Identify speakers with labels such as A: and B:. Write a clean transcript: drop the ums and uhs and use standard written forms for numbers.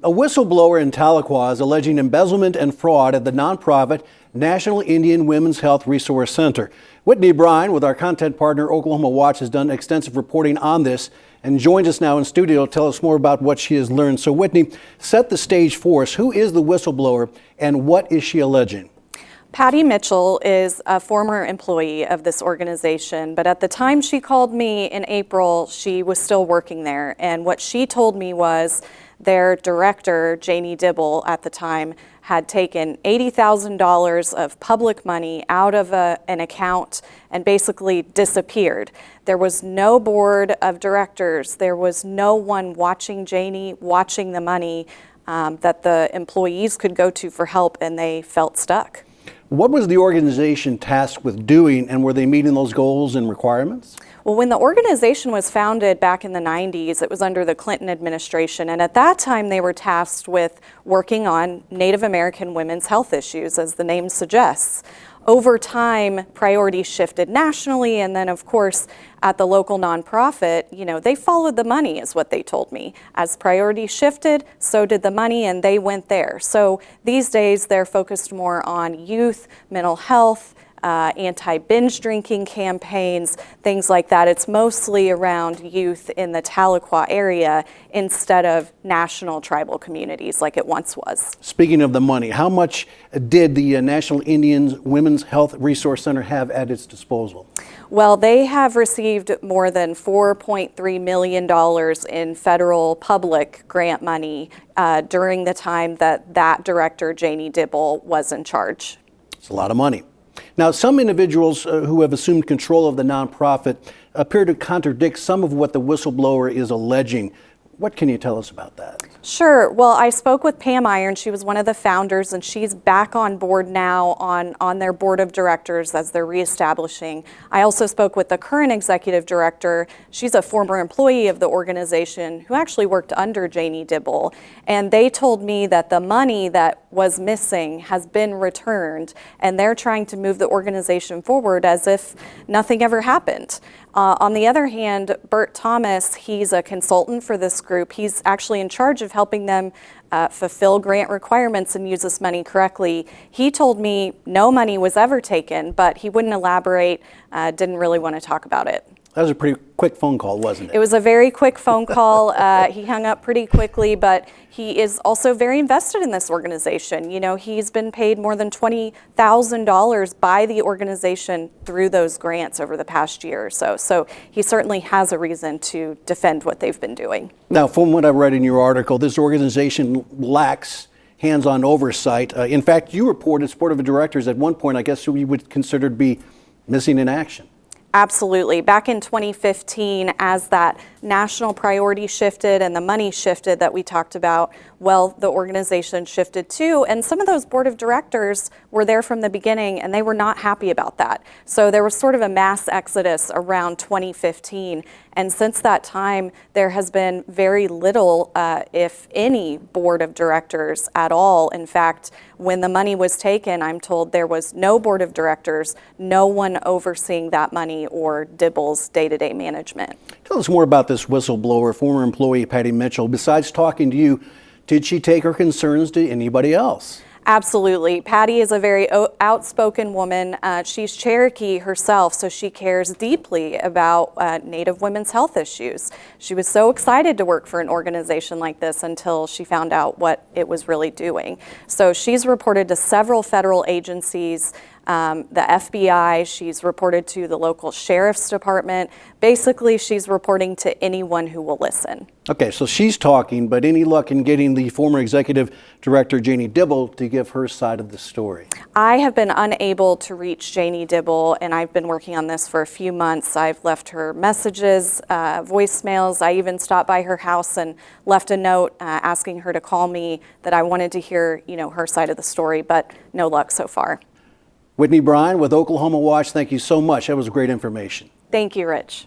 A: A whistleblower in Tahlequah is alleging embezzlement and fraud at the nonprofit National Indian Women's Health Resource Center. Whitney Bryan, with our content partner Oklahoma Watch, has done extensive reporting on this and joins us now in studio to tell us more about what she has learned. So Whitney, set the stage for us. Who is the whistleblower and what is she alleging?
B: Patty Mitchell is a former employee of this organization, but at the time she called me in April, she was still working there. And what she told me was their director, Janie Dibble, at the time, had taken $80,000 of public money out of an account and basically disappeared. There was no board of directors. There was no one watching Janie, watching the money that the employees could go to for help, and they felt stuck.
A: What was the organization tasked with doing, and were they meeting those goals and requirements?
B: Well, when the organization was founded back in the 90s, it was under the Clinton administration, and at that time they were tasked with working on Native American women's health issues, as the name suggests. Over time, priorities shifted nationally, and then of course at the local nonprofit, they followed the money, is what they told me. As priorities shifted, so did the money, and they went there. So these days they're focused more on youth, mental health, anti-binge drinking campaigns, things like that. It's mostly around youth in the Tahlequah area instead of national tribal communities like it once was.
A: Speaking of the money, how much did the National Indian Women's Health Resource Center have at its disposal?
B: Well, they have received more than $4.3 million in federal public grant money during the time that director, Janie Dibble, was in charge.
A: It's a lot of money. Now, some individuals who have assumed control of the nonprofit appear to contradict some of what the whistleblower is alleging. What can you tell us about that?
B: Sure. Well, I spoke with Pam Iron. She was one of the founders, and she's back on board now on their board of directors as they're reestablishing. I also spoke with the current executive director. She's a former employee of the organization who actually worked under Janie Dibble. And they told me that the money that was missing has been returned, and they're trying to move the organization forward as if nothing ever happened. On the other hand, Bert Thomas, he's a consultant for this group. He's actually in charge of helping them fulfill grant requirements and use this money correctly. He told me no money was ever taken, but he wouldn't elaborate, didn't really want to talk about it.
A: That was a pretty quick phone call, wasn't it?
B: It was a very quick phone call. He hung up pretty quickly, but he is also very invested in this organization. He's been paid more than $20,000 by the organization through those grants over the past year or so. So he certainly has a reason to defend what they've been doing.
A: Now, from what I read in your article, this organization lacks hands-on oversight. In fact, you reported board of directors at one point, I guess, who you would consider to be missing in action.
B: Absolutely. Back in 2015, as that national priority shifted and the money shifted that we talked about, well, the organization shifted too. And some of those board of directors were there from the beginning, and they were not happy about that. So there was sort of a mass exodus around 2015. And since that time, there has been very little, if any, board of directors at all. In fact, when the money was taken, I'm told there was no board of directors, no one overseeing that money or Dibble's day-to-day management.
A: Tell us more about this whistleblower, former employee Patty Mitchell. Besides talking to you, did she take her concerns to anybody else?
B: Absolutely. Patty is a very outspoken woman. She's Cherokee herself, so she cares deeply about Native women's health issues. She was so excited to work for an organization like this until she found out what it was really doing. So she's reported to several federal agencies, the FBI, she's reported to the local sheriff's department. Basically, she's reporting to anyone who will listen.
A: Okay, so she's talking, but any luck in getting the former executive director, Janie Dibble, to give her side of the story?
B: I have been unable to reach Janie Dibble, and I've been working on this for a few months. I've left her messages, voicemails. I even stopped by her house and left a note asking her to call me, that I wanted to hear, her side of the story, but no luck so far.
A: Whitney Bryan with Oklahoma Watch, thank you so much. That was great information.
B: Thank you, Rich.